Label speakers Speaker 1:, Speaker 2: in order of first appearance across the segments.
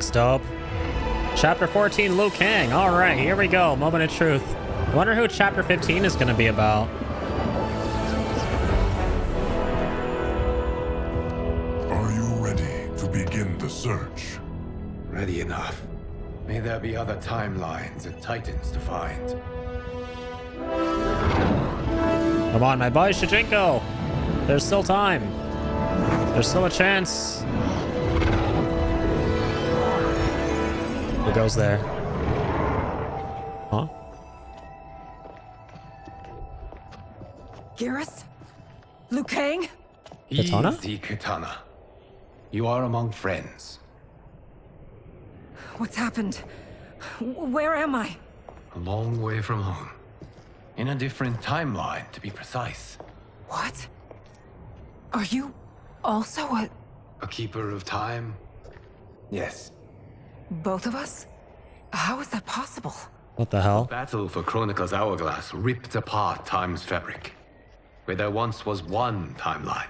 Speaker 1: looks dope. Chapter 14, Liu Kang. All right, here we go. Moment of truth. I wonder who Chapter 15 is going to be about.
Speaker 2: Are you ready to begin the search?
Speaker 3: Ready enough. May there be other timelines and titans to find.
Speaker 1: Come on, my boy Shijinko. There's still time. There's still a chance. Who goes there? Huh?
Speaker 4: Garrus? Liu Kang?
Speaker 1: Katana?
Speaker 3: Easy, Katana. You are among friends.
Speaker 4: What's happened? Where am I?
Speaker 3: A long way from home. In a different timeline, to be precise.
Speaker 4: What? Are you also
Speaker 3: A keeper of time? Yes.
Speaker 4: both of us? How is that possible?
Speaker 1: What the hell?
Speaker 3: Battle for Chronica's hourglass ripped apart time's fabric. Where there once was one timeline,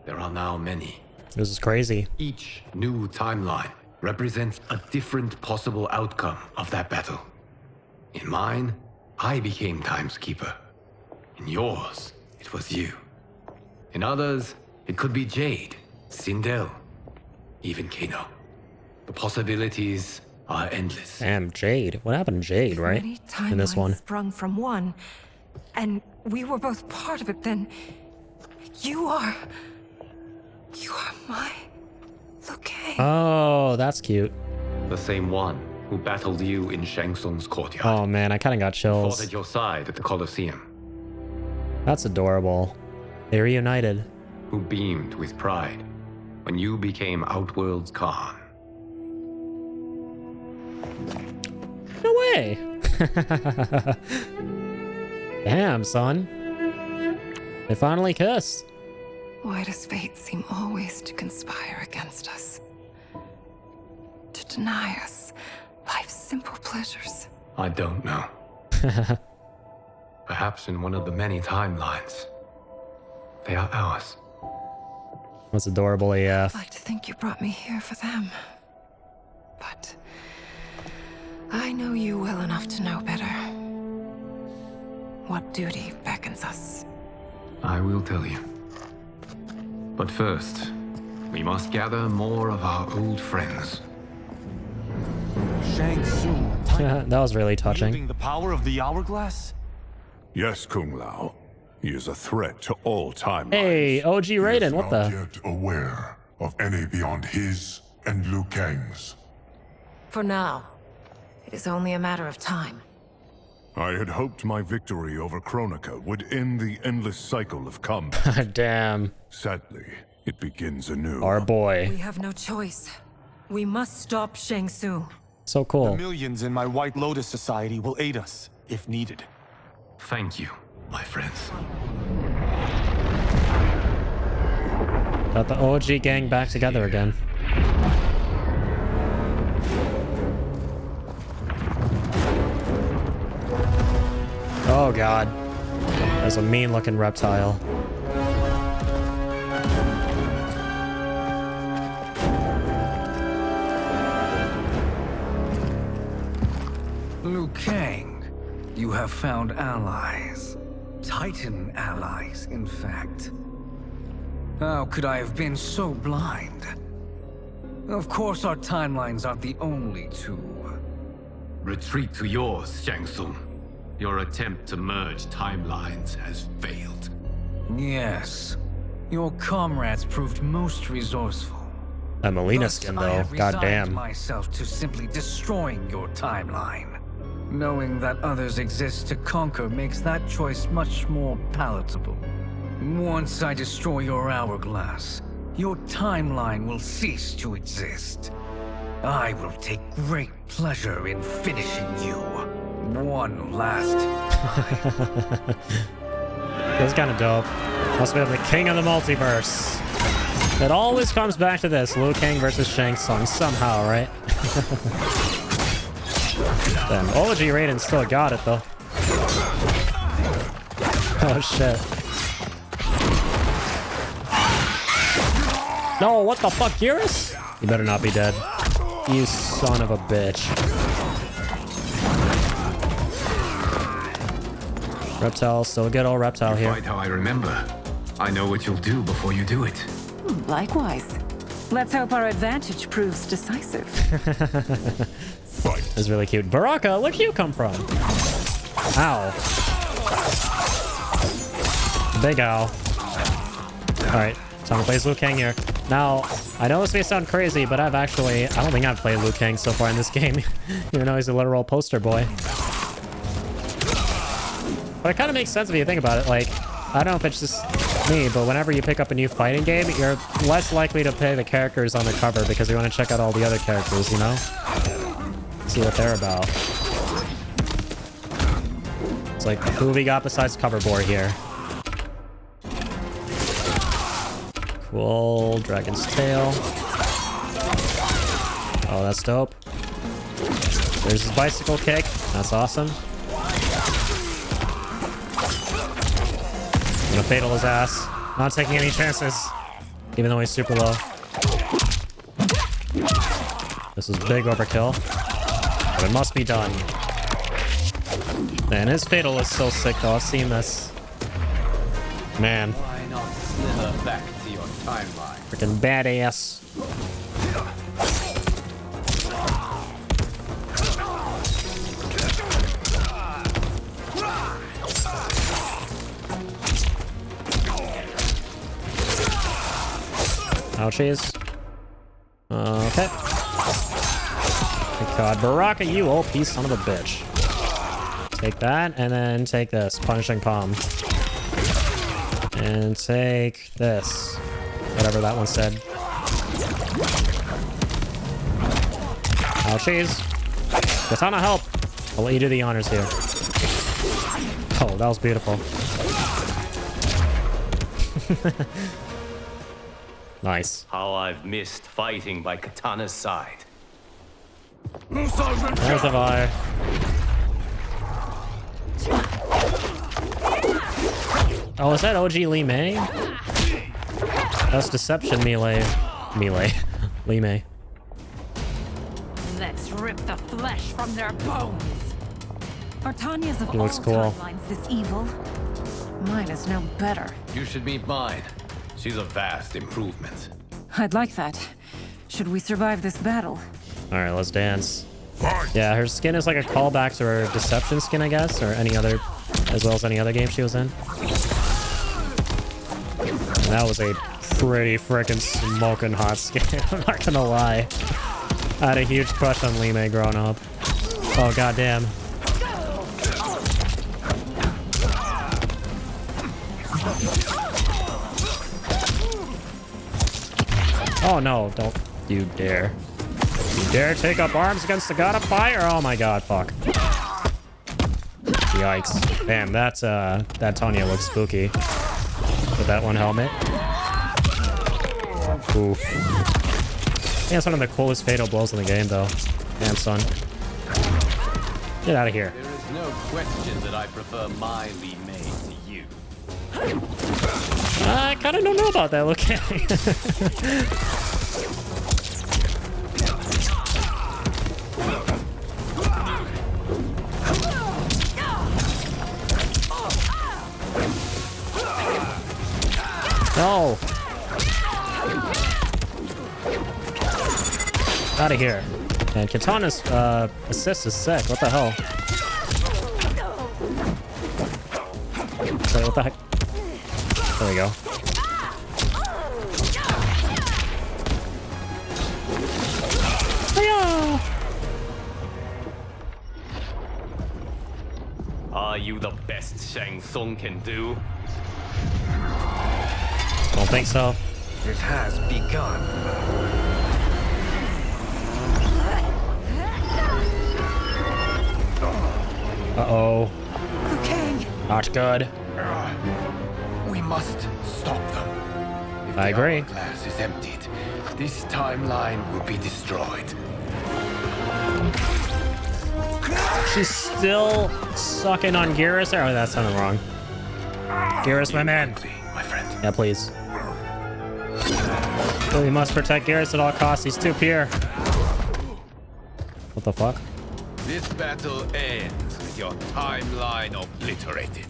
Speaker 3: there are now many.
Speaker 1: This is crazy.
Speaker 3: Each new timeline represents a different possible outcome of that battle. In mine, I became Time's Keeper. In yours, it was you. In others, it could be Jade, Sindel, even Kano. The possibilities are endless.
Speaker 1: Damn, Jade. What happened to Jade, right?
Speaker 4: Many
Speaker 1: In this one.
Speaker 4: timelines sprung from one, and we were both part of it. Then you are my Liu Kang.
Speaker 1: Oh, that's cute.
Speaker 3: The same one who battled you in Shang Tsung's courtyard.
Speaker 1: Oh man, I kind of got
Speaker 3: Fought
Speaker 1: chills.
Speaker 3: at your side at the Colosseum.
Speaker 1: That's adorable. They reunited.
Speaker 3: Who beamed with pride when you became Outworld's Khan.
Speaker 1: No way. Damn, son. They finally kissed.
Speaker 4: Why does fate seem always to conspire against us? To deny us life's simple pleasures?
Speaker 3: I don't know. Perhaps in one of the many timelines, they are ours.
Speaker 1: That's adorable AF.
Speaker 4: I'd like to think you brought me here for them. But I know you well enough to know better. What duty beckons us?
Speaker 3: I will tell you. But first, we must gather more of our old friends.
Speaker 5: Shang Tsung,
Speaker 1: That was really
Speaker 5: wielding
Speaker 1: touching.
Speaker 5: the power of the hourglass?
Speaker 2: Yes, Kung Lao. He is a threat to all timelines.
Speaker 1: Hey, OG
Speaker 2: He is
Speaker 1: Raiden, what
Speaker 2: not
Speaker 1: the?
Speaker 2: yet aware of any beyond his and Liu Kang's.
Speaker 4: For now, it is only a matter of time.
Speaker 2: I had hoped my victory over Kronika would end the endless cycle of combat.
Speaker 1: Damn.
Speaker 2: Sadly, it begins anew.
Speaker 1: Our boy.
Speaker 4: We have no choice. We must stop Shang Tsung.
Speaker 1: So
Speaker 5: The
Speaker 1: cool.
Speaker 5: millions in my White Lotus Society will aid us, if needed.
Speaker 3: Thank you, my friends.
Speaker 1: Got the OG gang back together again. Oh god. There's a mean looking reptile.
Speaker 6: Liu Kang, you have found allies. Titan allies, in fact. How could I have been so blind? Of course our timelines aren't the only two.
Speaker 3: Retreat to yours, Shang Tsung. Your attempt to merge timelines has failed.
Speaker 6: Yes, your comrades proved most resourceful.
Speaker 1: That Melina
Speaker 6: Thus,
Speaker 1: skin
Speaker 6: I
Speaker 1: though.
Speaker 6: have
Speaker 1: God
Speaker 6: resigned
Speaker 1: damn.
Speaker 6: myself to simply destroying your timeline. Knowing that others exist to conquer makes that choice much more palatable. Once I destroy your hourglass, your timeline will cease to exist. I will take great pleasure in finishing you. One last time.
Speaker 1: That's kind of dope. Must be the king of the multiverse. It always comes back to this. Liu Kang versus Shang Tsung somehow, right? Damn, OG Raiden still got it though. Oh shit. No, what the fuck, Geras? You better not be dead. You son of a bitch. Reptile, still a good old reptile here.
Speaker 3: Quite how I remember. I know what you'll do before you do it.
Speaker 7: Likewise. Let's hope our advantage proves decisive.
Speaker 1: It's really cute. Baraka, where did you come from? Ow. Big ow. Alright, time to play Liu Kang here. Now, I know this may sound crazy, but I don't think I've played Liu Kang so far in this game. Even though he's a literal poster boy. But it kind of makes sense if you think about it. Like, I don't know if it's just me, but whenever you pick up a new fighting game, you're less likely to play the characters on the cover because you want to check out all the other characters, you know? See what they're about. It's like, who we got besides cover boy here? Cool. Dragon's tail. Oh, that's dope. There's his bicycle kick. That's awesome. I'm gonna fatal his ass. Not taking any chances. Even though he's super low. This is big overkill. But it must be done. Man, his fatal is so sick though. I've seen this. Man.
Speaker 3: Why not slither back to your timeline?
Speaker 1: Freaking badass. Ouchies. Okay. Thank God. Baraka, you OP son of a bitch. Take that, and then take this. Punishing Palm. And take this. Whatever that one said. Ouchies. Katana, help! I'll let you do the honors here. Oh, that was beautiful. Nice.
Speaker 8: How I've missed fighting by Katana's side.
Speaker 1: There's the Vi. Oh, is that OG Lee Mei? That's Deception Melee. Lee Mei.
Speaker 7: Let's rip the flesh from their bones. Are Tanya's of
Speaker 1: He looks
Speaker 7: all
Speaker 1: cool.
Speaker 7: timelines this evil? Mine is no better.
Speaker 3: You should meet mine. She's a vast improvement.
Speaker 7: I'd like that. Should we survive this battle?
Speaker 1: Alright, let's dance. Yeah, her skin is like a callback to her Deception skin, I guess, or any other, as well as any other game she was in. And that was a pretty freaking smoking hot skin, I'm not gonna lie. I had a huge crush on Lee Mei growing up. Oh, goddamn. Oh no, don't you dare. You dare take up arms against the god of fire? Oh my god, fuck. Yikes. Damn, that Tanya looks spooky. With that one helmet. Oof. I think that's one of the coolest fatal blows in the game, though. Damn, son. Get out of here.
Speaker 8: There is no question that I prefer my Lee Mei to you.
Speaker 1: I kind of don't know about that. Look at me. No. Out of here. And Katana's assist is sick. What the hell? Wait, what the heck? There we go. Hiya!
Speaker 8: Are you the best Shang Tsung can do?
Speaker 1: Don't think so.
Speaker 6: It has begun.
Speaker 1: Uh-oh.
Speaker 7: Kang!
Speaker 1: Not good.
Speaker 3: We must stop them. If
Speaker 1: I
Speaker 3: the
Speaker 1: agree.
Speaker 3: hourglass is emptied, this timeline will be destroyed.
Speaker 1: She's still sucking on Geras. Oh, that sounded wrong. Geras, my man.
Speaker 3: Quickly, my friend.
Speaker 1: Yeah, please. We must protect Geras at all costs. He's too pure. What the fuck?
Speaker 3: This battle ends with your timeline obliterated.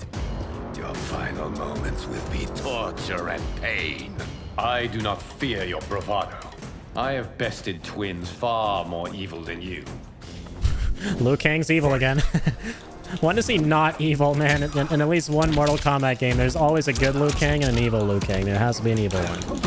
Speaker 3: Your final moments will be torture and pain.
Speaker 8: I do not fear your bravado. I have bested twins far more evil than you.
Speaker 1: Liu Kang's evil again. When is he not evil, man? In at least one Mortal Kombat game, there's always a good Liu Kang and an evil Liu Kang. There has to be an evil one.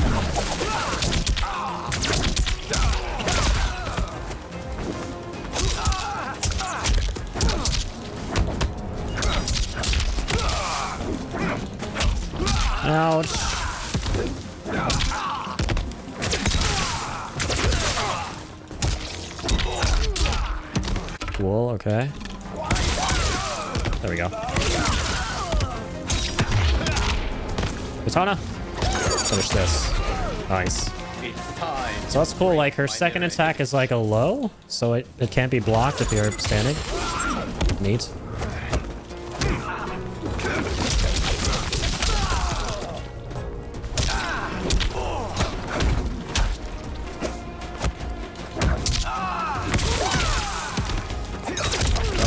Speaker 1: Ouch. Cool, okay. There we go. Katana. Finish this. Nice. So that's cool, like her second attack is like a low, so it can't be blocked if you're standing. Neat.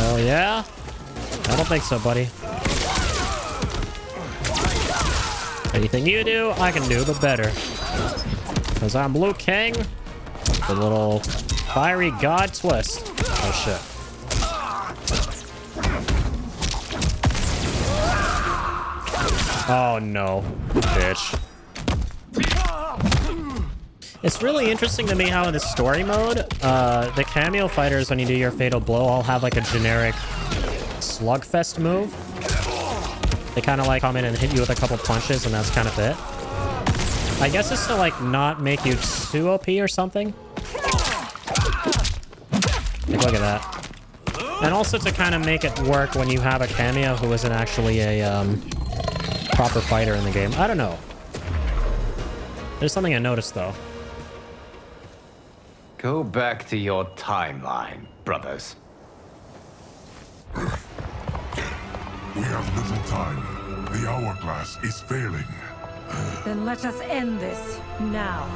Speaker 1: Oh yeah? I don't think so, buddy. Anything you do, I can do, but better. Because I'm Liu Kang. The little fiery god twist. Oh shit. Oh no, bitch. It's really interesting to me how in the story mode, the cameo fighters, when you do your fatal blow, all have like a generic slugfest move. They kind of like come in and hit you with a couple punches, and that's kind of it. I guess it's to like not make you too OP or something. Like, look at that. And also to kind of make it work when you have a cameo who isn't actually a proper fighter in the game. I don't know. There's something I noticed though.
Speaker 3: Go back to your timeline, brothers.
Speaker 2: We have little time. The hourglass is failing.
Speaker 7: Then let us end this now.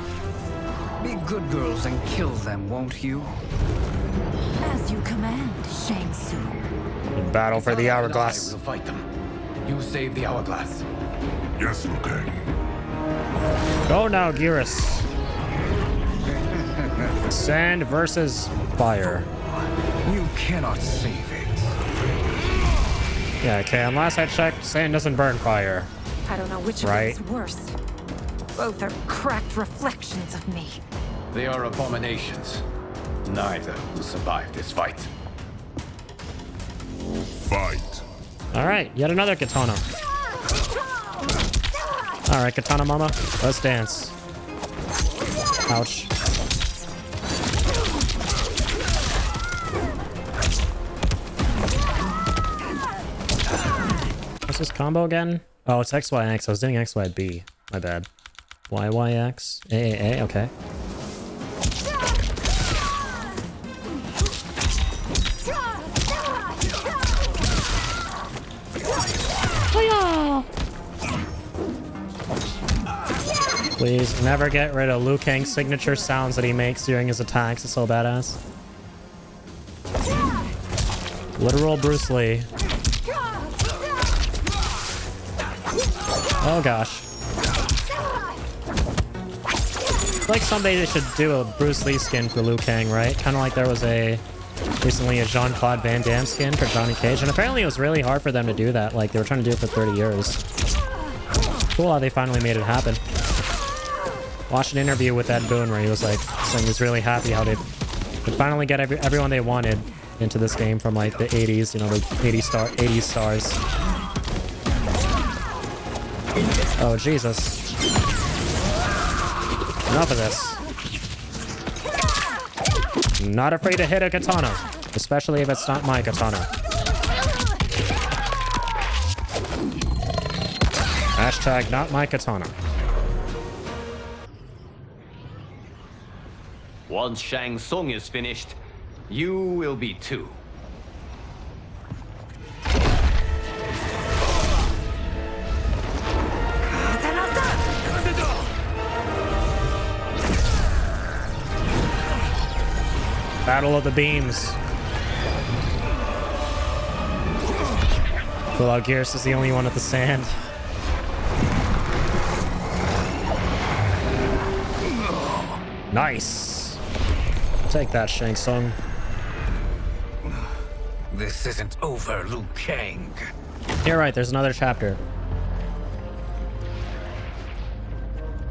Speaker 6: Be good girls and kill them, won't you?
Speaker 7: As you command, Shang Tsung.
Speaker 1: Battle for the hourglass.
Speaker 3: I will fight them. You save the hourglass.
Speaker 2: Yes, Liu Kang.
Speaker 1: Go now, Geras. Sand versus fire.
Speaker 6: You cannot save it.
Speaker 1: Yeah, okay, and last I checked, sand doesn't burn fire.
Speaker 7: I don't know which
Speaker 1: Right.
Speaker 7: of it's worse. Both are cracked reflections of me.
Speaker 3: They are abominations. Neither will survive this fight.
Speaker 2: Fight.
Speaker 1: Alright, yet another katana. Alright, katana mama, let's dance. Ouch. What's this combo again? Oh, it's XYX. I was doing XYB. My bad. YYX. AAA, okay. Please never get rid of Liu Kang's signature sounds that he makes during his attacks. It's so badass. Literal Bruce Lee. Oh gosh. Like someday they should do a Bruce Lee skin for Liu Kang, right? Kind of like there was recently a Jean-Claude Van Damme skin for Johnny Cage, and apparently it was really hard for them to do that. Like they were trying to do it for 30 years. Cool how they finally made it happen. Watched an interview with Ed Boon where he was like saying he's really happy how they could finally get everyone they wanted into this game from like the 80s, you know, the 80s stars. Oh Jesus. Enough of this. Not afraid to hit a katana, especially if it's not my katana. Hashtag not my katana.
Speaker 8: Once Shang Tsung is finished, you will be too.
Speaker 1: Battle of the beams. Cool how Gears is the only one with the sand. Nice. Take that, Shang Tsung.
Speaker 6: This isn't over, Liu Kang.
Speaker 1: You're right, there's another chapter.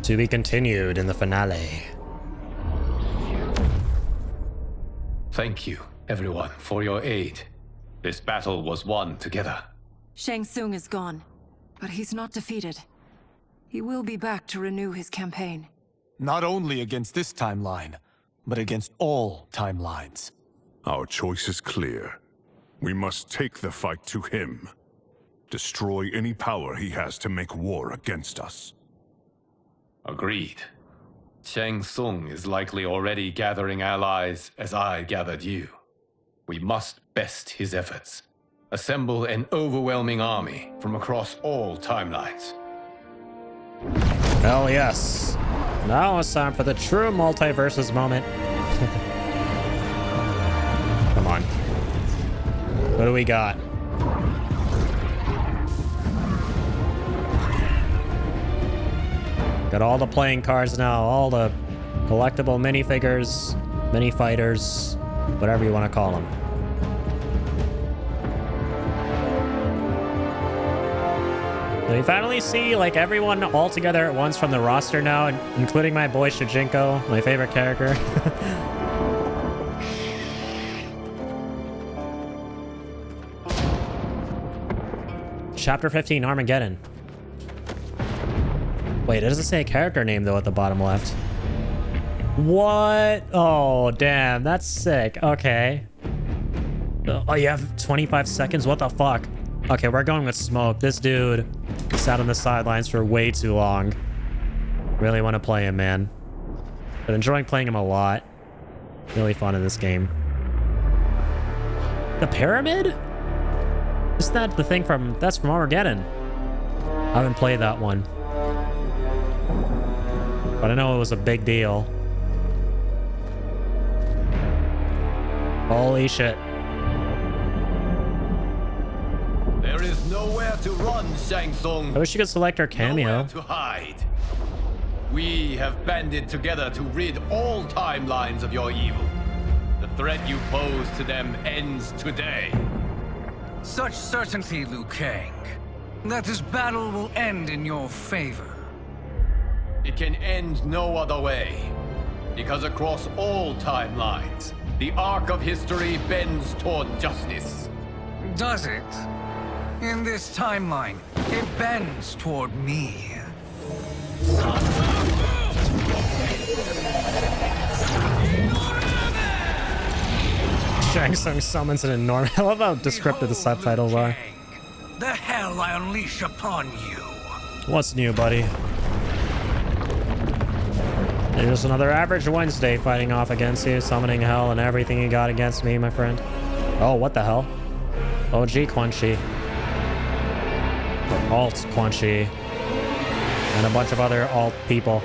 Speaker 1: To be continued in the finale.
Speaker 3: Thank you, everyone, for your aid. This battle was won together.
Speaker 7: Shang Tsung is gone, but he's not defeated. He will be back to renew his campaign.
Speaker 5: Not only against this timeline, but against all timelines.
Speaker 2: Our choice is clear. We must take the fight to him. Destroy any power he has to make war against us.
Speaker 3: Agreed. Shang Tsung is likely already gathering allies as I gathered you. We must best his efforts. Assemble an overwhelming army from across all timelines.
Speaker 1: Hell yes. Now it's time for the true multiverses moment. Come on. What do we got? Got all the playing cards now, all the collectible minifigures, mini fighters, whatever you want to call them. So we finally see like everyone all together at once from the roster now, including my boy Shujinko, my favorite character. Chapter 15, Armageddon. Wait, it doesn't say a character name though at the bottom left. What? Oh, damn, that's sick. Okay. Oh, you have 25 seconds? What the fuck? Okay, we're going with Smoke. This dude sat on the sidelines for way too long. Really want to play him, man. But enjoying playing him a lot. Really fun in this game. The pyramid? Isn't that the thing from... That's from Armageddon. I haven't played that one. But I know it was a big deal. Holy shit.
Speaker 3: There is nowhere to run, Shang Tsung.
Speaker 1: I wish you could select our cameo.
Speaker 3: Nowhere to hide. We have banded together to rid all timelines of your evil. The threat you pose to them ends today.
Speaker 6: Such certainty, Liu Kang, that this battle will end in your favor.
Speaker 3: It can end no other way. Because across all timelines, the arc of history bends toward justice.
Speaker 6: Does it? In this timeline, it bends toward me.
Speaker 1: Shang Tsung summons an enormous... I love how descriptive the subtitles are.
Speaker 6: The hell I unleash upon you.
Speaker 1: What's new, buddy? There's another average Wednesday fighting off against you, summoning hell and everything you got against me, my friend. Oh, what the hell? OG Quan Chi. Alt Quan Chi. And a bunch of other alt people.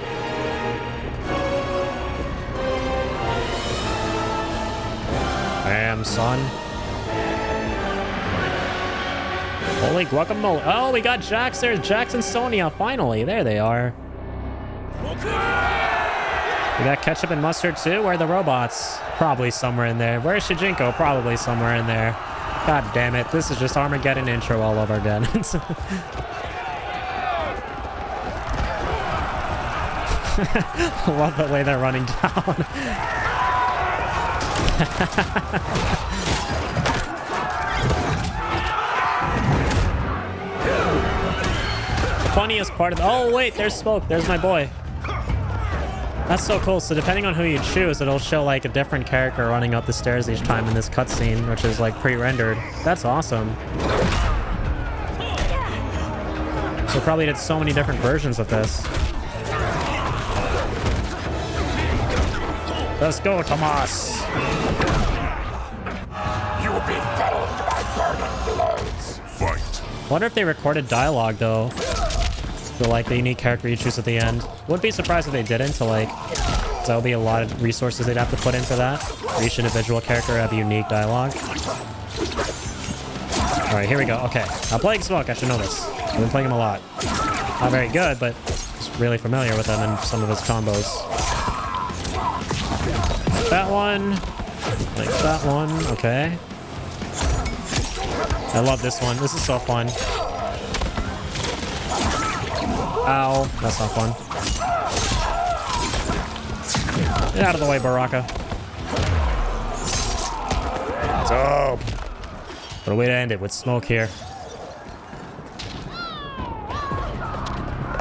Speaker 1: Damn, son. Holy guacamole. Oh, we got Jax there. Jax and Sonya, finally. There they are. We got ketchup and mustard too. Where are the robots? Probably somewhere in there. Where's Shujinko? Probably somewhere in there. God damn it. This is just Armageddon intro all over again. Love the way they're running down. Funniest part of... Oh, wait. There's Smoke. There's my boy. That's so cool. So depending on who you choose, it'll show like a different character running up the stairs each time in this cutscene, which is like pre-rendered. That's awesome. So probably did so many different versions of this. Let's go, Tomas.
Speaker 2: You'll be felled by burning blows. Fight.
Speaker 1: Wonder if they recorded dialogue though. the unique character you choose at the end. Wouldn't be surprised if they didn't, so like, that would be a lot of resources they'd have to put into that. For each individual character have unique dialogue. Alright, here we go. Okay. Now playing Smoke, I should know this. I've been playing him a lot. Not very good, but just really familiar with him and some of his combos. That one. Like that one. Okay. I love this one. This is so fun. Ow. That's not fun. Get out of the way, Baraka. Dope. What a way to end it with Smoke here.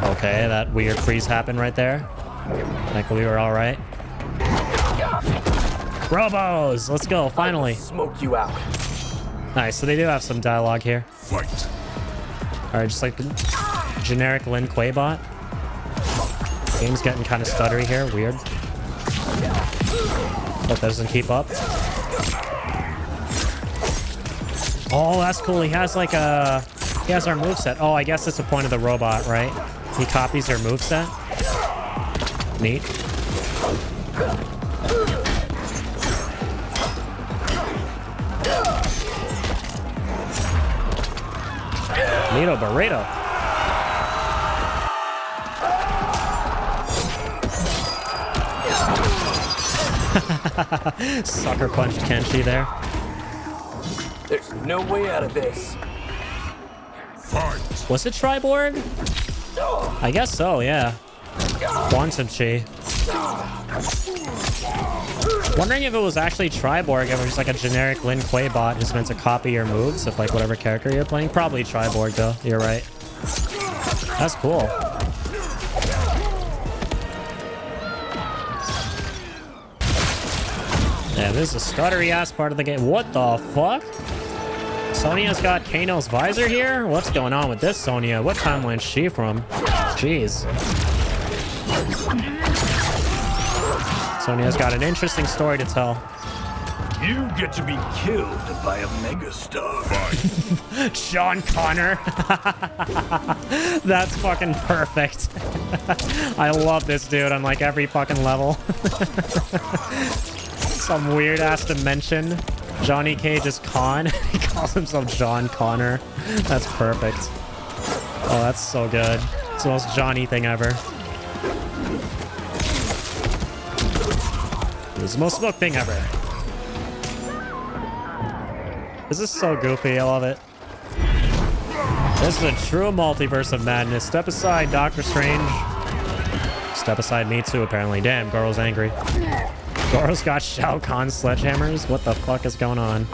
Speaker 1: Okay, that weird freeze happened right there. Like we were all right. Robos! Let's go, finally.
Speaker 9: Smoke you out.
Speaker 1: Nice, so they do have some dialogue here.
Speaker 2: Fight.
Speaker 1: Alright, just like the generic Lin Kuei bot. Game's getting kind of stuttery here, weird. Hope that doesn't keep up. Oh, that's cool. He has like a... He has our moveset. Oh, I guess that's the point of the robot, right? He copies their moveset. Neat. Neato burrito. Sucker punched Kenshi there.
Speaker 9: There's no way out of this.
Speaker 2: Fight.
Speaker 1: Was it Triborg? I guess so, yeah. Quantum Chi. Wondering if it was actually Triborg, if it was like a generic Lin Kuei bot who's meant to copy your moves of like whatever character you're playing. Probably Triborg though, you're right. That's cool. Yeah, this is a stuttery ass part of the game. What the fuck? Sonya's got Kano's visor here? What's going on with this Sonya? What timeline is she from? Jeez. Sonya's got an interesting story to tell.
Speaker 9: You get to be killed by a megastar.
Speaker 1: Sean Connor. That's fucking perfect. I love this dude on like every fucking level. Some weird ass dimension. Johnny Cage is Khan. He calls himself John Connor. That's perfect. Oh, that's so good. It's the most Johnny thing ever. It's the most Smoke thing ever. This is so goofy. I love it. This is a true multiverse of madness. Step aside, Doctor Strange. Step aside me too, apparently. Damn, Goro's angry. Goro's got Shao Kahn sledgehammers? What the fuck is going on?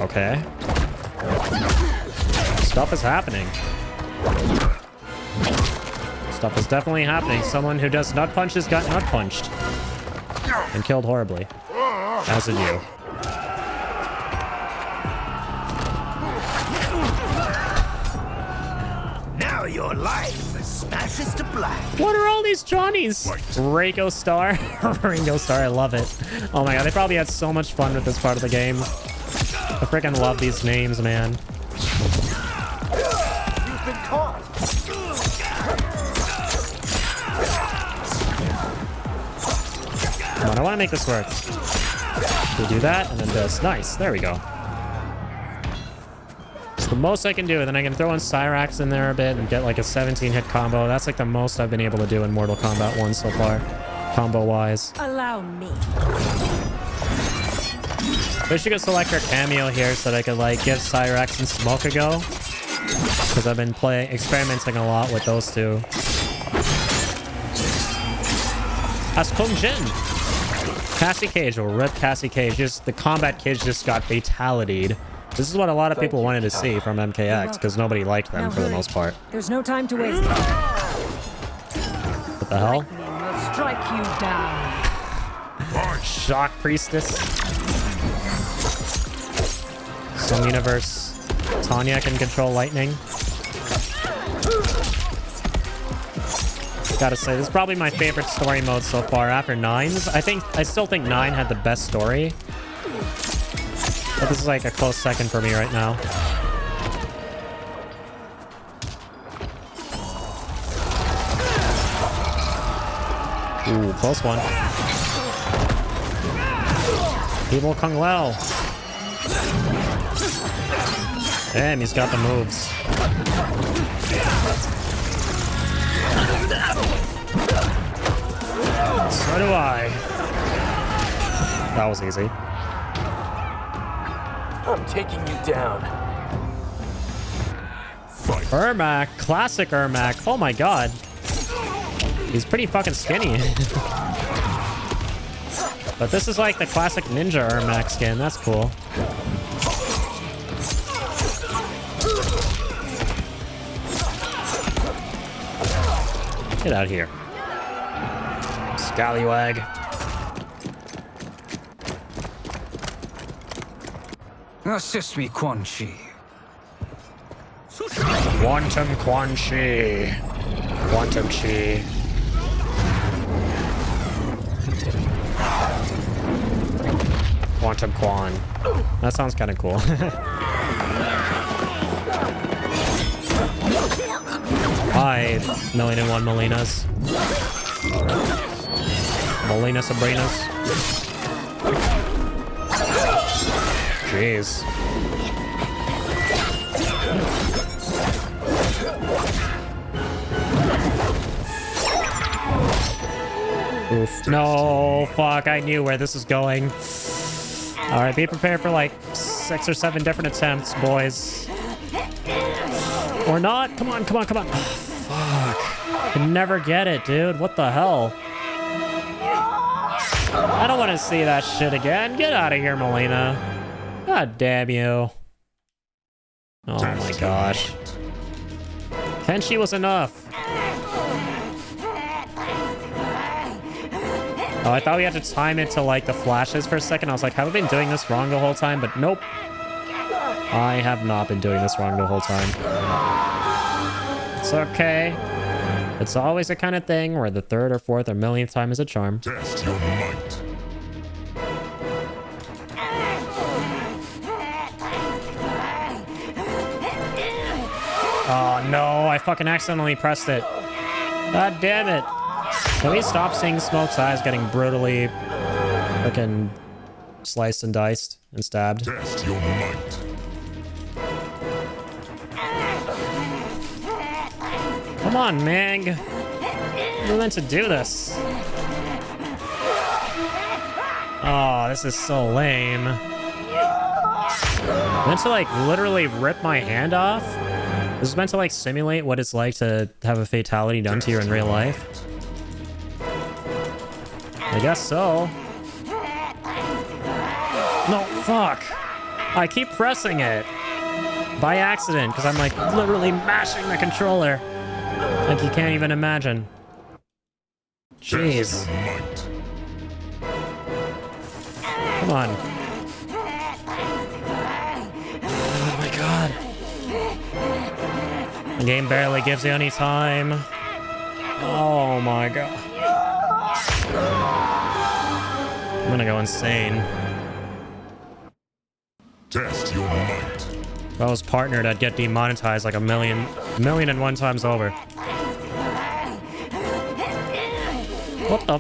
Speaker 1: Okay. Stuff is happening. Stuff is definitely happening. Someone who does nut punches got nut punched. And killed horribly. As in you.
Speaker 9: Now your life smashes to black.
Speaker 1: What are all these Johnnies? Ringo Starr. Ringo Starr, I love it. Oh my god, they probably had so much fun with this part of the game. I freaking love these names, man.
Speaker 9: You've been caught.
Speaker 1: Come on, I want to make this work. We do that, and then this. Nice, there we go. It's the most I can do, and then I can throw in Cyrax in there a bit and get like a 17-hit combo. That's like the most I've been able to do in Mortal Kombat 1 so far, combo-wise.
Speaker 7: Allow me.
Speaker 1: Wish you could select her cameo here so that I could like give Cyrax and Smoke a go. Because I've been experimenting a lot with those two. That's Kung Jin. Cassie Cage will rip Cassie Cage. Just the combat kids just got fatality'd. This is what a lot of people wanted to see from MKX because nobody liked them for the most part.
Speaker 7: There's no time to waste.
Speaker 1: What the hell?
Speaker 7: Will strike you down.
Speaker 1: Shock Priestess. Some universe. Tanya can control lightning. Gotta say, this is probably my favorite story mode so far after 9's. I still think 9 had the best story. But this is like a close second for me right now. Ooh, close one. Evil Kung Lao. Damn, he's got the moves. So do I. That was easy.
Speaker 10: I'm taking you down.
Speaker 1: Ermac, classic Ermac. Oh my god. He's pretty fucking skinny. But this is like the classic ninja Ermac skin. That's cool. Get out of here. Scallywag.
Speaker 6: Assist me, Quan Chi.
Speaker 1: Quantum Quan Chi. Quantum Chi. Quantum Quan. That sounds kind of cool. Hi, 1,000,001 Molinas. Molina Sabrinas. Jeez. Oof. No, fuck, I knew where this was going. Alright, be prepared for like 6 or 7 different attempts, boys. Or not. Come on, come on, come on. Oh, fuck. I can never get it, dude. What the hell? I don't want to see that shit again. Get out of here, Molina. God damn you. Oh my gosh. Kenshi was enough. Oh, I thought we had to time it to like the flashes for a second. I was like, have I been doing this wrong the whole time? But nope. I have not been doing this wrong the whole time. It's okay. It's always the kind of thing where the 3rd or 4th or 1,000,000th time is a charm.
Speaker 2: Test your might.
Speaker 1: Oh no, I fucking accidentally pressed it. God damn it. Can we stop seeing Smoke's eyes getting brutally freaking sliced and diced and stabbed?
Speaker 2: Test your might.
Speaker 1: Come on, Mang. We're meant to do this. Oh, this is so lame. Meant to like literally rip my hand off? This is meant to like simulate what it's like to have a fatality done to you in real life. I guess so. No, fuck. I keep pressing it. By accident, because I'm like literally mashing the controller. Like you can't even imagine. Jeez. Come on. Oh my god. The game barely gives you any time. Oh my god. I'm gonna go insane.
Speaker 2: Test your might.
Speaker 1: If I was partnered, I'd get demonetized like a million and one times over. What the?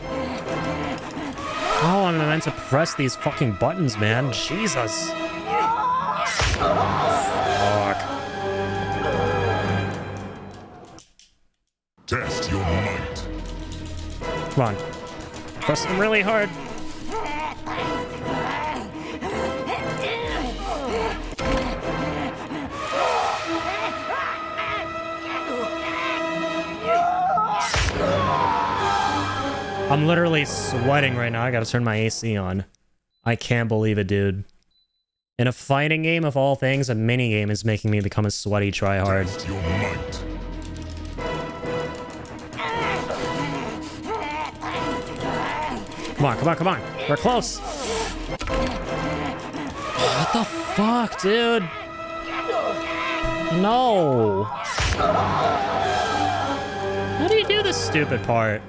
Speaker 1: Oh, I'm meant to press these fucking buttons, man. Jesus. Fuck.
Speaker 2: Test your might.
Speaker 1: Come on. Press them really hard. I'm literally sweating right now. I gotta turn my AC on. I can't believe it, dude. In a fighting game of all things, a minigame is making me become a sweaty tryhard.
Speaker 2: Test your might.
Speaker 1: Come on, come on, come on. We're close. What the fuck, dude? No. How do you do this stupid part?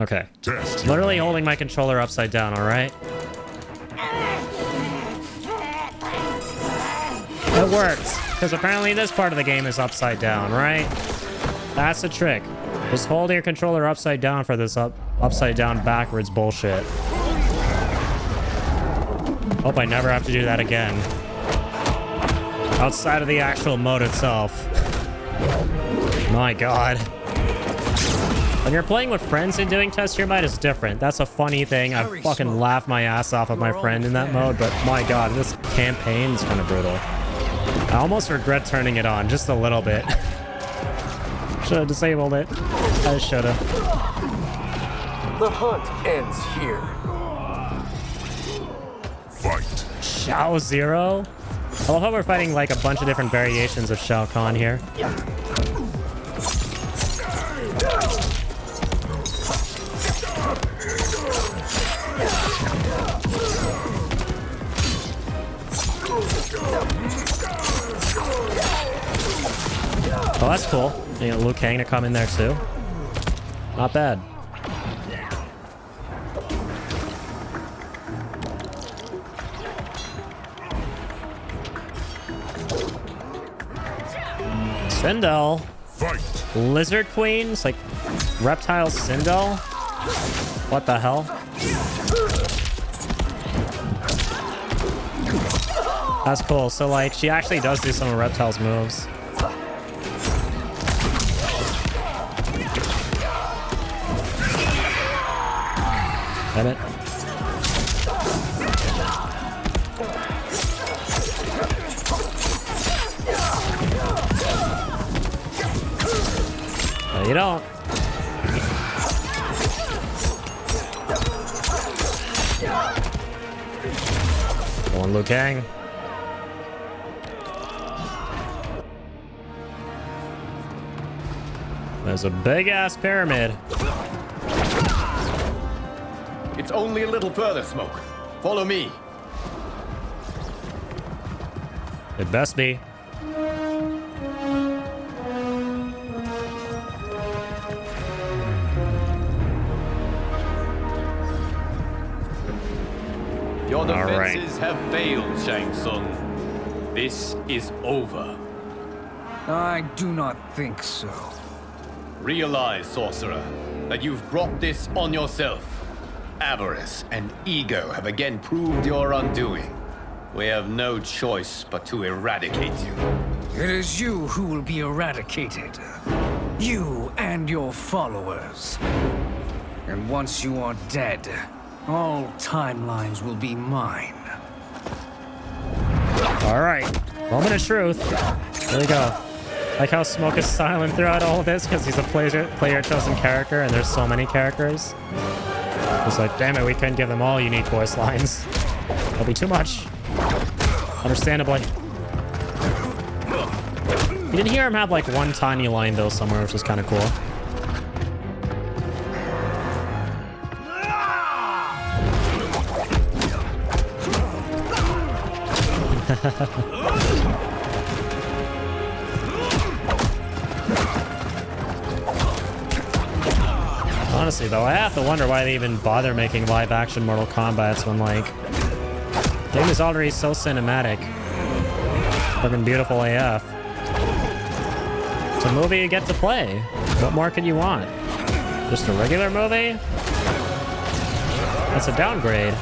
Speaker 1: Okay.
Speaker 2: Test your
Speaker 1: Literally holding my controller upside down, alright? It worked, because apparently this part of the game is upside down, right? That's the trick. Just hold your controller upside down for this upside down backwards bullshit. Hope I never have to do that again. Outside of the actual mode itself. My god. When you're playing with friends and doing test your might is different. That's a funny thing. I fucking laugh my ass off at my friend in that mode, but my god, this campaign is kind of brutal. I almost regret turning it on just a little bit. Should have disabled it. I should have.
Speaker 10: The hunt ends here.
Speaker 2: Fight.
Speaker 1: Shao Zero? I love how we're fighting like a bunch of different variations of Shao Kahn here. Oh, that's cool. You know, Liu Kang to come in there too. Not bad. Sindel.
Speaker 2: Fight.
Speaker 1: Lizard Queens? Like Reptile Sindel? What the hell? That's cool. So like she actually does do some of Reptile's moves. Get it? No, you don't. Going Liu Kang. There's a big ass pyramid.
Speaker 8: It's only a little further, Smoke. Follow me.
Speaker 1: It best be.
Speaker 8: Your defenses have failed, Shang Tsung. This is over.
Speaker 6: I do not think so.
Speaker 8: Realize, sorcerer, that you've brought this on yourself. Avarice and ego have again proved your undoing. We have no choice but to eradicate you.
Speaker 6: It is you who will be eradicated. You and your followers. And once you are dead, all timelines will be mine.
Speaker 1: All right. Moment of truth. There we go. Like how Smoke is silent throughout all of this because he's a player-chosen character and there's so many characters. It's like, damn it, we couldn't give them all unique voice lines. That'll be too much. Understandably. You didn't hear him have like one tiny line though somewhere, which is kind of cool. Honestly though, I have to wonder why they even bother making live-action Mortal Kombats when like the game is already so cinematic. Fucking beautiful AF. It's a movie you get to play. What more could you want? Just a regular movie? That's a downgrade.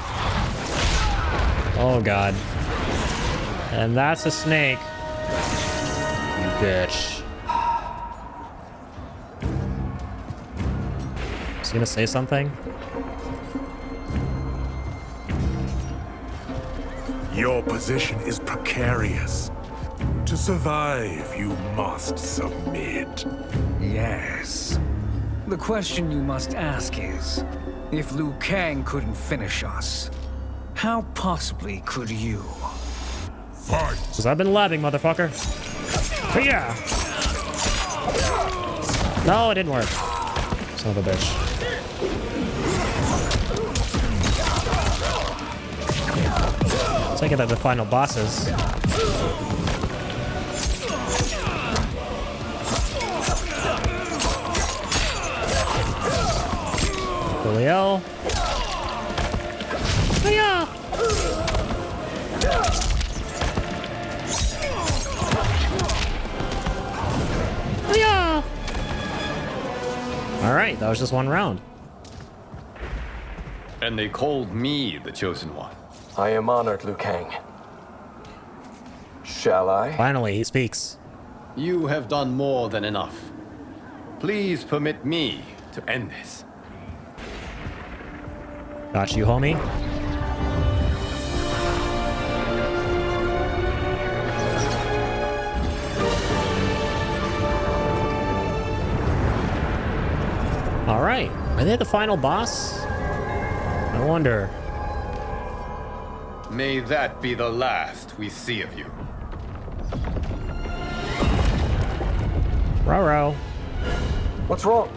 Speaker 1: Oh god. And that's a snake. You bitch. Is he gonna say something?
Speaker 2: Your position is precarious. To survive, you must submit.
Speaker 6: Yes. The question you must ask is, if Liu Kang couldn't finish us, how possibly could you?
Speaker 2: Fight!
Speaker 1: Because I've been labbing, motherfucker. Yeah. No, it didn't work. Son of a bitch. Take it at the final bosses. Julio. Yeah. All right, that was just one round.
Speaker 8: And they called me the Chosen One.
Speaker 10: I am honored, Liu Kang. Shall I?
Speaker 1: Finally, he speaks.
Speaker 8: You have done more than enough. Please permit me to end this.
Speaker 1: Got you, homie. All right, are they the final boss? I wonder.
Speaker 8: May that be the last we see of you.
Speaker 1: Roro.
Speaker 10: What's wrong?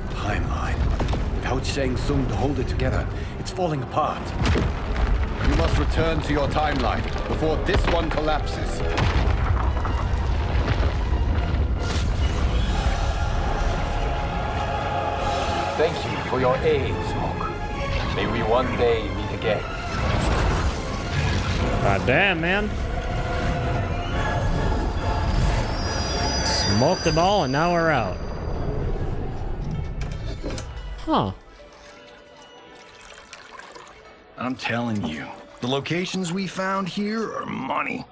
Speaker 8: Timeline. Without Shang Tsung to hold it together, it's falling apart. You must return to your timeline before this one collapses.
Speaker 10: Thank you for your aid, Smoke. May we one day meet again.
Speaker 1: God damn, man. Smoked them all and now we're out. Huh.
Speaker 9: I'm telling you, the locations we found here are money.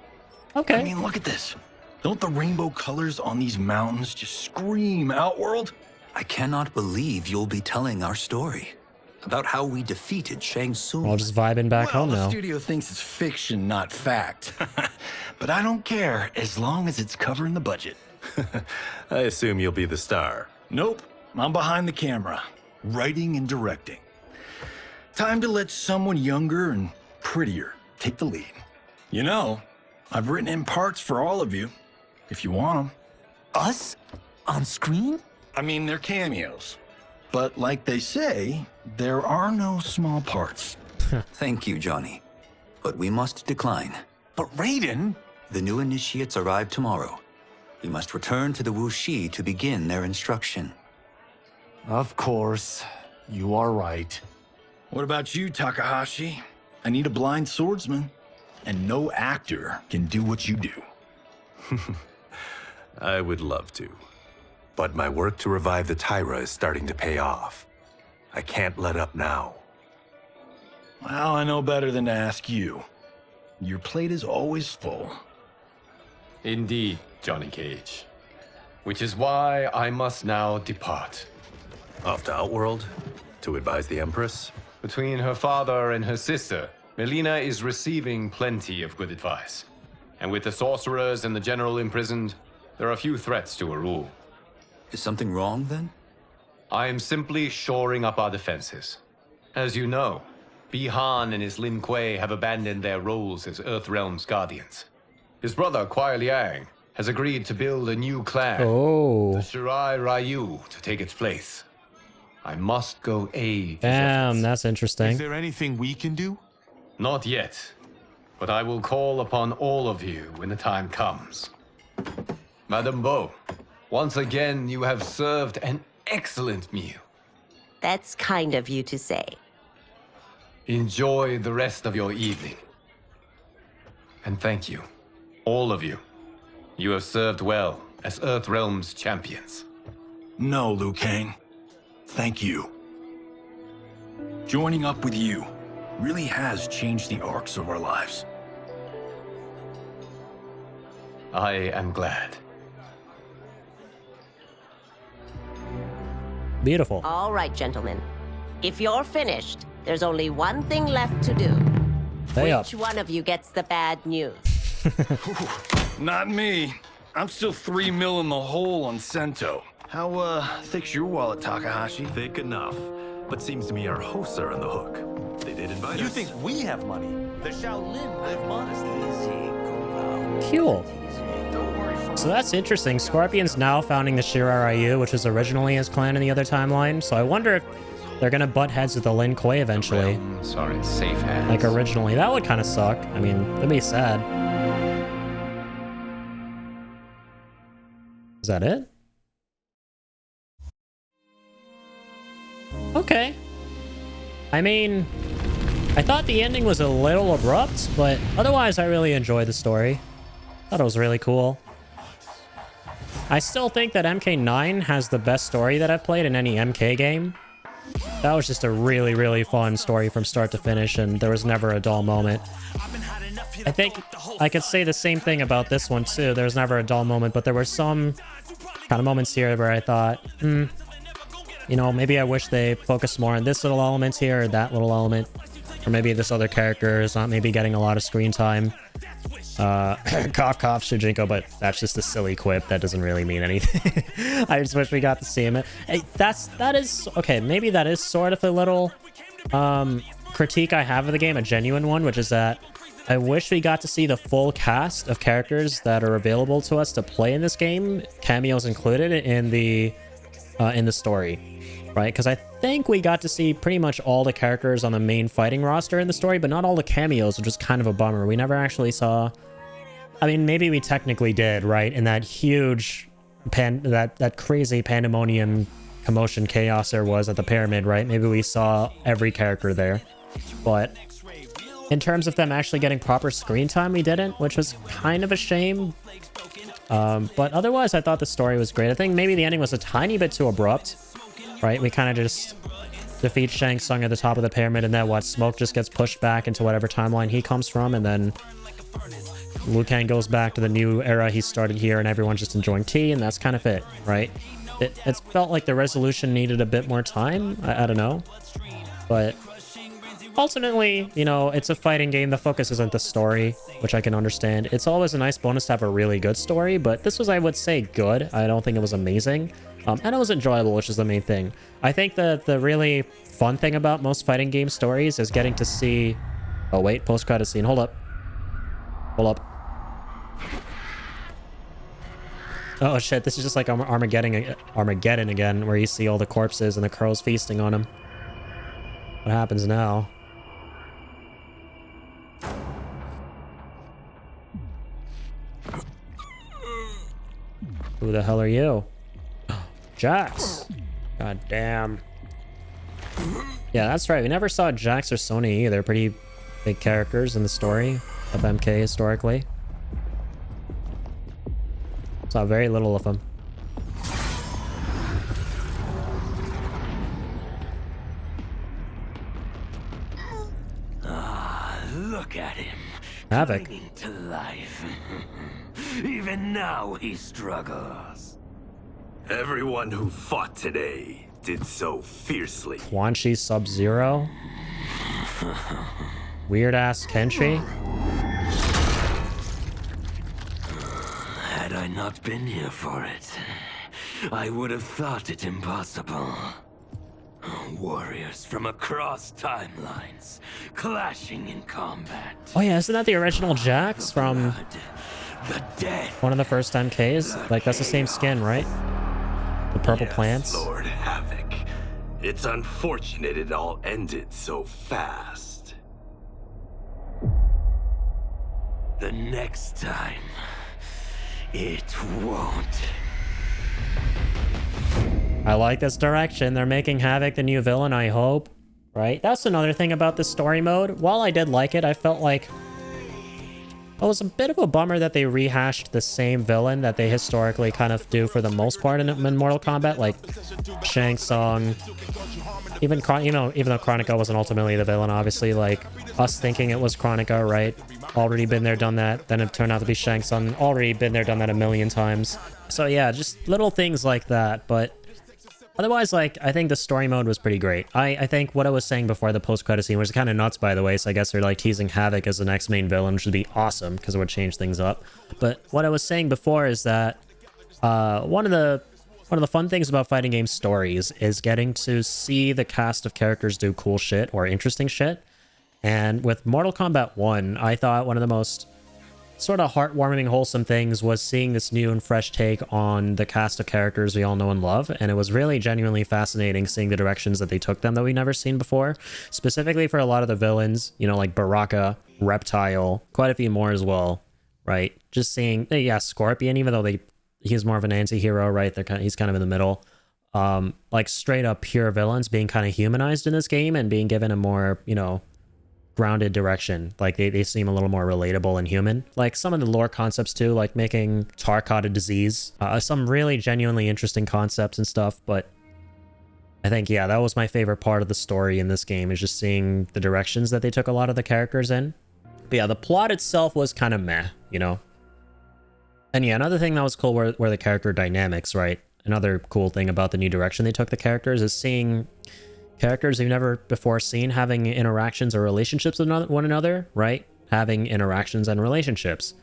Speaker 1: Okay.
Speaker 9: I mean, look at this. Don't the rainbow colors on these mountains just scream Outworld?
Speaker 11: I cannot believe you'll be telling our story about how we defeated Shang Tsung.
Speaker 1: I'll just vibing back home
Speaker 9: The
Speaker 1: now.
Speaker 9: studio thinks it's fiction, not fact. But I don't care as long as it's covering the budget.
Speaker 12: I assume you'll be the star.
Speaker 9: Nope, I'm behind the camera, writing and directing. Time to let someone younger and prettier take the lead. You know, I've written in parts for all of you, if you want them.
Speaker 11: Us? On screen?
Speaker 9: I mean, they're cameos. But like they say, there are no small parts.
Speaker 11: Thank you, Johnny. But we must decline.
Speaker 5: But Raiden?
Speaker 11: The new initiates arrive tomorrow. We must return to the Wuxi to begin their instruction.
Speaker 5: Of course. You are right.
Speaker 9: What about you, Takahashi? I need a blind swordsman, and no actor can do what you do.
Speaker 12: I would love to. But my work to revive the Tyra is starting to pay off. I can't let up now.
Speaker 9: Well, I know better than to ask you. Your plate is always full.
Speaker 8: Indeed, Johnny Cage. Which is why I must now depart.
Speaker 12: Off to Outworld? To advise the Empress?
Speaker 8: Between her father and her sister, Melina is receiving plenty of good advice. And with the sorcerers and the general imprisoned, there are few threats to her rule.
Speaker 11: Is something wrong, then?
Speaker 8: I am simply shoring up our defenses. As you know, Bi-Han and his Lin Kuei have abandoned their roles as Earthrealm's guardians. His brother, Kuai Liang, has agreed to build a new clan, the Shirai Ryu, to take its place. I must go aid.
Speaker 1: Damn, that's interesting.
Speaker 5: Is there anything we can do?
Speaker 8: Not yet, but I will call upon all of you when the time comes. Madame Bo, once again you have served an excellent meal.
Speaker 13: That's kind of you to say.
Speaker 8: Enjoy the rest of your evening. And thank you, all of you. You have served well as Earthrealm's champions.
Speaker 9: No, Liu Kang. Thank you. Joining up with you really has changed the arcs of our lives.
Speaker 8: I am glad.
Speaker 1: Beautiful.
Speaker 13: All right, gentlemen. If you're finished, there's only one thing left to do. Which one of you gets the bad news?
Speaker 9: Not me. I'm still 3 mil in the hole on Sento. How, thick's your wallet, Takahashi?
Speaker 12: Thick enough. But seems to me our hosts are on the hook. They did invite us.
Speaker 5: You think we have money? The Shaolin live modestly.
Speaker 1: Cool. So that's interesting. Scorpion's now founding the Shirai Ryu, which was originally his clan in the other timeline. So I wonder if they're gonna butt heads with the Lin Kuei eventually.
Speaker 8: Sorry, in safe hands.
Speaker 1: Like originally. That would kind of suck. I mean, that'd be sad. Is that it? Okay. I mean, I thought the ending was a little abrupt, but otherwise I really enjoyed the story. Thought it was really cool. I still think that MK9 has the best story that I've played in any MK game. That was just a really, really fun story from start to finish, and there was never a dull moment. I think I could say the same thing about this one too. There was never a dull moment, but there were some kind of moments here where I thought, you know, maybe I wish they focused more on this little element here or that little element. Or maybe this other character is not maybe getting a lot of screen time. Cough, cough, Shujinko, but that's just a silly quip. That doesn't really mean anything. I just wish we got to see him. Hey, that is... Okay, maybe that is sort of a little critique I have of the game, a genuine one, which is that I wish we got to see the full cast of characters that are available to us to play in this game, cameos included, in the story, right? Because I think we got to see pretty much all the characters on the main fighting roster in the story, but not all the cameos, which is kind of a bummer. We never actually saw... I mean, maybe we technically did, right? In that huge, that crazy pandemonium, commotion, chaos there was at the pyramid, right? Maybe we saw every character there, but in terms of them actually getting proper screen time, we didn't, which was kind of a shame. But otherwise, I thought the story was great. I think maybe the ending was a tiny bit too abrupt, right? We kind of just defeat Shang Tsung at the top of the pyramid, and then what? Smoke just gets pushed back into whatever timeline he comes from, and then Liu Kang goes back to the new era he started here, and everyone's just enjoying tea, and that's kind of it, right? It felt like the resolution needed a bit more time. I don't know. But ultimately, you know, it's a fighting game. The focus isn't the story, which I can understand. It's always a nice bonus to have a really good story, but this was, I would say, good. I don't think it was amazing. And it was enjoyable, which is the main thing. I think the really fun thing about most fighting game stories is getting to see... Oh, wait, post-credit scene. Hold up. Hold up. Oh shit, this is just like Armageddon again, where you see all the corpses and the crows feasting on them. What happens now? Who the hell are you? Jax! God damn. Yeah, that's right. We never saw Jax or Sony either. Pretty big characters in the story of MK historically. Saw very little of them.
Speaker 14: Look at him.
Speaker 1: Havoc.
Speaker 14: Clinging to life. Even now he struggles.
Speaker 12: Everyone who fought today did so fiercely.
Speaker 1: Quan Chi Sub-Zero. Weird ass Kenshi.
Speaker 14: Had I not been here for it, I would have thought it impossible. Warriors from across timelines, clashing in combat.
Speaker 1: Oh yeah, isn't that the original Jax from one of the first MKs? Like, that's the same skin, right? The purple plants.
Speaker 12: Lord Havoc. It's unfortunate it all ended so fast.
Speaker 14: The next time, it won't.
Speaker 1: I like this direction. They're making Havoc the new villain, I hope. Right? That's another thing about the story mode. While I did like it, I felt like it was a bit of a bummer that they rehashed the same villain that they historically kind of do for the most part in Mortal Kombat, like Shang Tsung. Even though Kronika wasn't ultimately the villain, obviously, like us thinking it was Kronika, right? Already been there, done that. Then it turned out to be Shang Tsung. Already been there, done that a million times. So yeah, just little things like that, but otherwise, like, I think the story mode was pretty great. I think what I was saying before the post-credit scene, which is kind of nuts, by the way, so I guess they're, like, teasing Havoc as the next main villain, which would be awesome, because it would change things up. But what I was saying before is that one of the fun things about fighting game stories is getting to see the cast of characters do cool shit or interesting shit. And with Mortal Kombat 1, I thought one of the most sort of heartwarming, wholesome things was seeing this new and fresh take on the cast of characters we all know and love, and it was really genuinely fascinating seeing the directions that they took them that we've never seen before, specifically for a lot of the villains, you know, like Baraka, Reptile, quite a few more as well, right? Just seeing, yeah, Scorpion, even though he's more of an anti-hero, right? He's kind of in the middle. Like straight up pure villains being kind of humanized in this game and being given a more, you know, grounded direction. Like they seem a little more relatable and human. Like some of the lore concepts too, like making Tarkot a disease. Some really genuinely interesting concepts and stuff, but I think, yeah, that was my favorite part of the story in this game, is just seeing the directions that they took a lot of the characters in. But yeah, the plot itself was kind of meh, you know? And yeah, another thing that was cool were the character dynamics, right? Another cool thing about the new direction they took the characters is seeing characters you've never before seen having interactions or relationships with one another, right? Having interactions and relationships.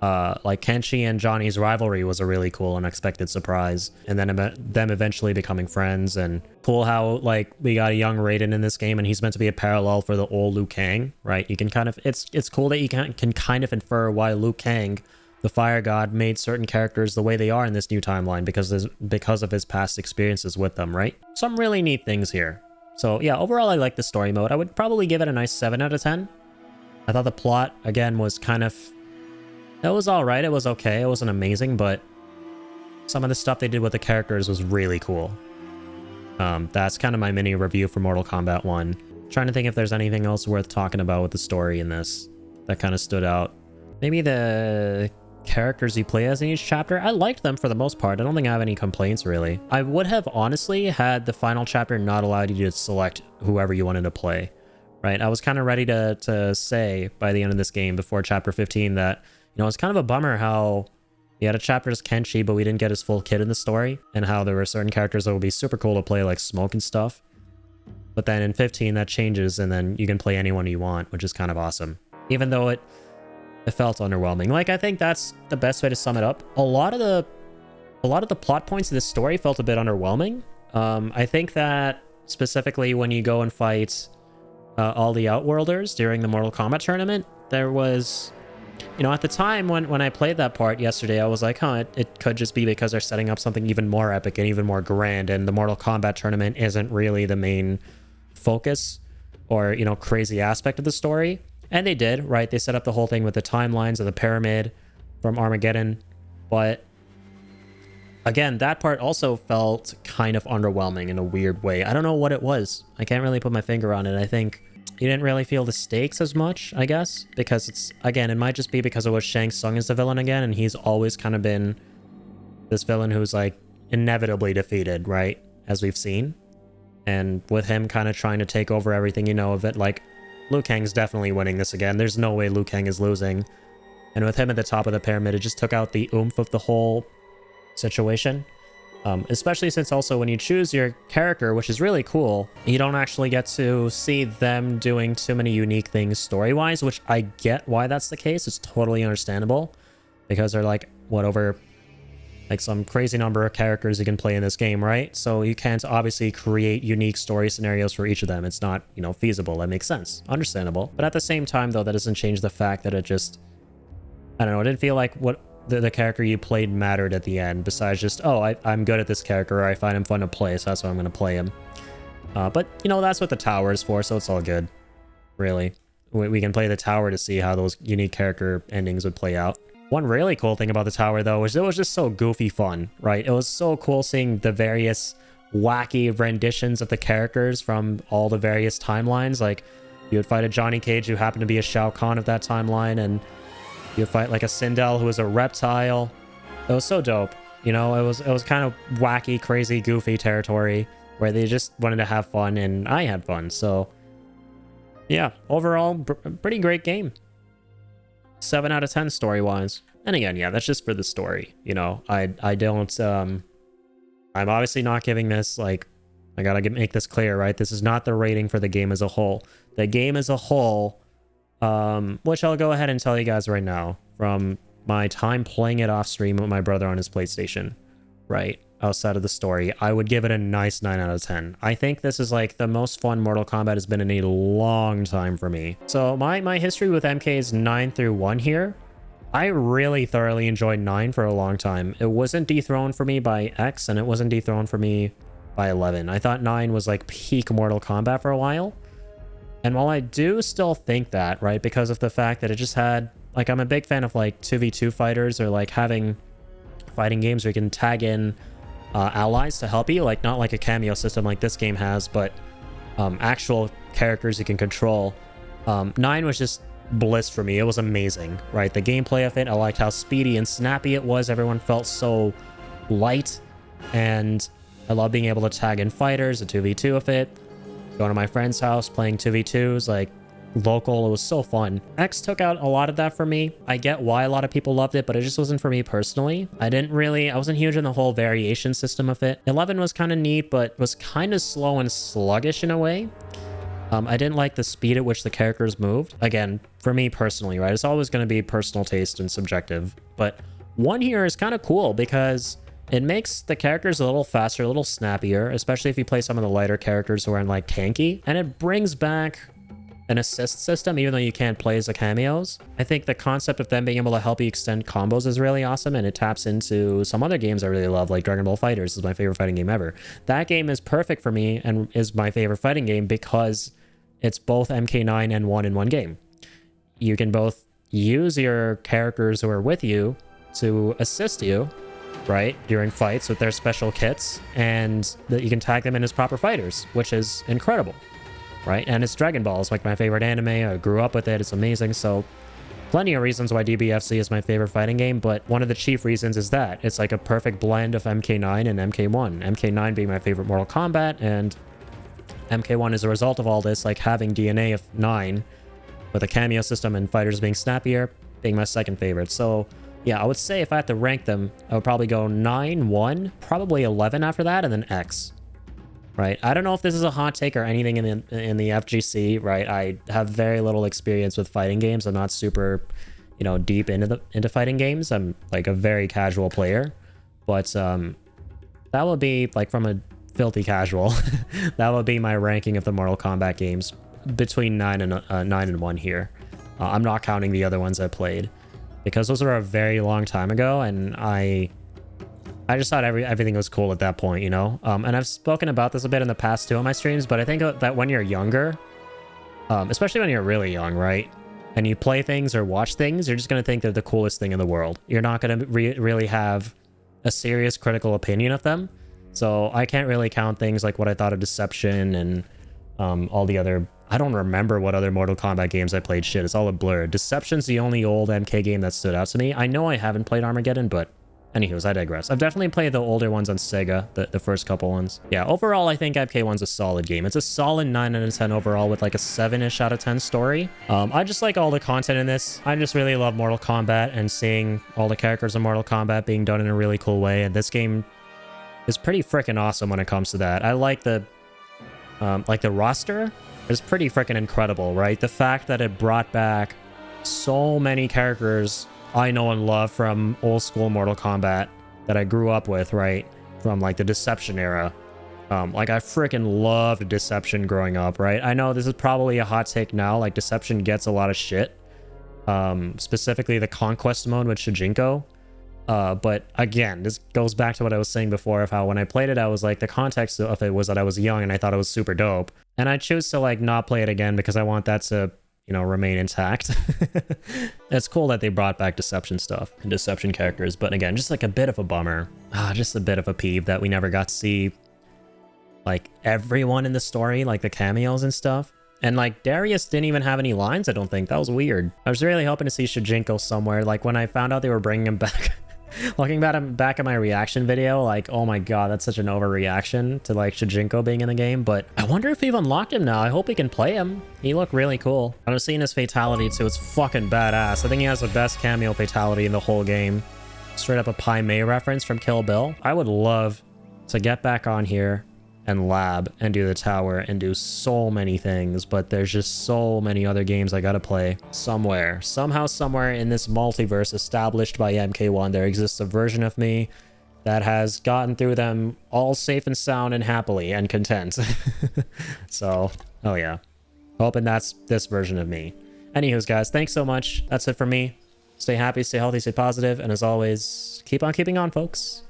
Speaker 1: Like Kenshi and Johnny's rivalry was a really cool unexpected surprise, and then them eventually becoming friends. And cool how like we got a young Raiden in this game, and he's meant to be a parallel for the old Liu Kang, right? You can kind of it's cool that you can kind of infer why Liu Kang, the fire god, made certain characters the way they are in this new timeline because of his past experiences with them, right? Some really neat things here. So yeah, overall I like the story mode. I would probably give it a nice 7 out of 10. I thought the plot again was kind of, it was all right. It was okay. It wasn't amazing, but some of the stuff they did with the characters was really cool. That's kind of my mini review for Mortal Kombat 1. Trying to think if there's anything else worth talking about with the story in this that kind of stood out. Maybe the characters you play as in each chapter. I liked them for the most part. I don't think I have any complaints, really. I would have honestly had the final chapter not allowed you to select whoever you wanted to play, right? I was kind of ready to say by the end of this game, before chapter 15, that, you know, it's kind of a bummer how we had a chapter as Kenshi, but we didn't get his full kit in the story, and how there were certain characters that would be super cool to play, like Smoke and stuff. But then in 15, that changes, and then you can play anyone you want, which is kind of awesome. Even though it felt underwhelming. Like, I think that's the best way to sum it up. A lot of the plot points of this story felt a bit underwhelming. I think that specifically when you go and fight all the Outworlders during the Mortal Kombat tournament, there was, you know, at the time when I played that part yesterday, I was like, huh, it could just be because they're setting up something even more epic and even more grand, and the Mortal Kombat tournament isn't really the main focus or, you know, crazy aspect of the story. And they did, right? They set up the whole thing with the timelines of the pyramid from Armageddon. But again, that part also felt kind of underwhelming in a weird way. I don't know what it was. I can't really put my finger on it. I think you didn't really feel the stakes as much, I guess, because it's, again, it might just be because it was Shang Tsung as the villain again, and he's always kind of been this villain who's like inevitably defeated, right? As we've seen. And with him kind of trying to take over everything, you know, of it, like, Liu Kang's definitely winning this again. There's no way Liu Kang is losing. And with him at the top of the pyramid, it just took out the oomph of the whole situation. Especially since also when you choose your character, which is really cool, you don't actually get to see them doing too many unique things story-wise, which I get why that's the case. It's totally understandable. Because they're like, what, over like some crazy number of characters you can play in this game, right? So you can't obviously create unique story scenarios for each of them. It's not, you know, feasible. That makes sense. Understandable. But at the same time, though, that doesn't change the fact that it just, I don't know, it didn't feel like what the character you played mattered at the end, besides just, oh, I'm good at this character, or I find him fun to play, so that's why I'm going to play him. But, you know, that's what the tower is for, so it's all good, really. We can play the tower to see how those unique character endings would play out. One really cool thing about the tower, though, is it was just so goofy fun, right? It was so cool seeing the various wacky renditions of the characters from all the various timelines. Like, you would fight a Johnny Cage who happened to be a Shao Kahn of that timeline, and you would fight like a Sindel who was a reptile. It was so dope. You know, it was kind of wacky, crazy, goofy territory where they just wanted to have fun, and I had fun. So, yeah, overall, pretty great game. 7 out of 10 story-wise. And again, yeah, that's just for the story. You know, I don't, I'm obviously not giving this, like, I gotta make this clear, right? This is not the rating for the game as a whole. The game as a whole, which I'll go ahead and tell you guys right now, from my time playing it off stream with my brother on his PlayStation, right? Outside of the story, I would give it a nice 9 out of 10. I think this is like the most fun Mortal Kombat has been in a long time for me. So my history with MK is 9 through 1 here. I really thoroughly enjoyed 9 for a long time. It wasn't dethroned for me by X, and it wasn't dethroned for me by 11. I thought 9 was like peak Mortal Kombat for a while. And while I do still think that, right, because of the fact that it just had, like, I'm a big fan of like 2v2 fighters, or like having fighting games where you can tag in allies to help you, like not like a cameo system like this game has, but actual characters you can control. 9 was just bliss for me. It was amazing, right? The gameplay of it, I liked how speedy and snappy it was. Everyone felt so light, and I love being able to tag in fighters, a 2v2 of it, going to my friend's house, playing 2v2s, like local. It was so fun. X took out a lot of that for me. I get why a lot of people loved it, but it just wasn't for me personally. I wasn't huge in the whole variation system of it. 11 was kind of neat, but was kind of slow and sluggish in a way. I didn't like the speed at which the characters moved. Again, for me personally, right? It's always going to be personal taste and subjective. But 1 here is kind of cool because it makes the characters a little faster, a little snappier, especially if you play some of the lighter characters who are like tanky. And it brings back an assist system, even though you can't play as the cameos. I think the concept of them being able to help you extend combos is really awesome, and it taps into some other games I really love, like Dragon Ball FighterZ is my favorite fighting game ever. That game is perfect for me and is my favorite fighting game because it's both MK9 and 1 in one game. You can both use your characters who are with you to assist you, right, during fights with their special kits, and that you can tag them in as proper fighters, which is incredible, right? And it's Dragon Ball. It's like my favorite anime. I grew up with it. It's amazing. So plenty of reasons why DBFZ is my favorite fighting game, but one of the chief reasons is that it's like a perfect blend of MK9 and MK1. MK9 being my favorite Mortal Kombat, and MK1 is a result of all this, like having DNA of 9 with a cameo system and fighters being snappier, being my second favorite. So yeah, I would say if I had to rank them, I would probably go 9, 1, probably 11 after that, and then X. Right? I don't know if this is a hot take or anything in the FGC, right? I have very little experience with fighting games. I'm not super, deep into fighting games. I'm like a very casual player. But that would be like from a filthy casual. That would be my ranking of the Mortal Kombat games between 9 and 1 here. I'm not counting the other ones I played because those were a very long time ago, and I just thought everything was cool at that point, and I've spoken about this a bit in the past too on my streams, but I think that when you're younger, especially when you're really young, right, and you play things or watch things, you're just going to think they're the coolest thing in the world. You're not going to really have a serious critical opinion of them. So I can't really count things like what I thought of Deception and all the other... I don't remember what other Mortal Kombat games I played. Shit, it's all a blur. Deception's the only old MK game that stood out to me. I know I haven't played Armageddon, but anywho's, I digress. I've definitely played the older ones on Sega, the first couple ones. Yeah, overall, I think MK1's a solid game. It's a solid 9 out of 10 overall with like a 7-ish out of 10 story. I just like all the content in this. I just really love Mortal Kombat and seeing all the characters in Mortal Kombat being done in a really cool way. And this game is pretty freaking awesome when it comes to that. I like the roster is pretty freaking incredible, right? The fact that it brought back so many characters I know and love from old school Mortal Kombat that I grew up with, right? From like the Deception era. Like I freaking loved Deception growing up, right? I know this is probably a hot take now, like Deception gets a lot of shit. Specifically the Conquest mode with Shujinko. But again, this goes back to what I was saying before of how when I played it, I was like, the context of it was that I was young and I thought it was super dope. And I choose to like not play it again because I want that to, remain intact. It's cool that they brought back Deception stuff and Deception characters. But again, just like a bit of a bummer. Just a bit of a peeve that we never got to see like everyone in the story, like the cameos and stuff. And like Darius didn't even have any lines, I don't think. That was weird. I was really hoping to see Shujinko somewhere. Like when I found out they were bringing him back, looking back at my reaction video, like, oh my god, that's such an overreaction to like Shujinko being in the game. But I wonder if we've unlocked him now. I hope we can play him. He looked really cool. I was seeing his fatality too. It's fucking badass. I think he has the best cameo fatality in the whole game. Straight up a Pai Mei reference from Kill Bill. I would love to get back on here and lab and do the tower and do so many things, but there's just so many other games I gotta play. Somehow, somewhere in this multiverse established by MK1, there exists a version of me that has gotten through them all safe and sound and happily and content. So, oh yeah. Hoping that's this version of me. Anywho's, guys, thanks so much. That's it for me. Stay happy, stay healthy, stay positive, and as always, keep on keeping on, folks.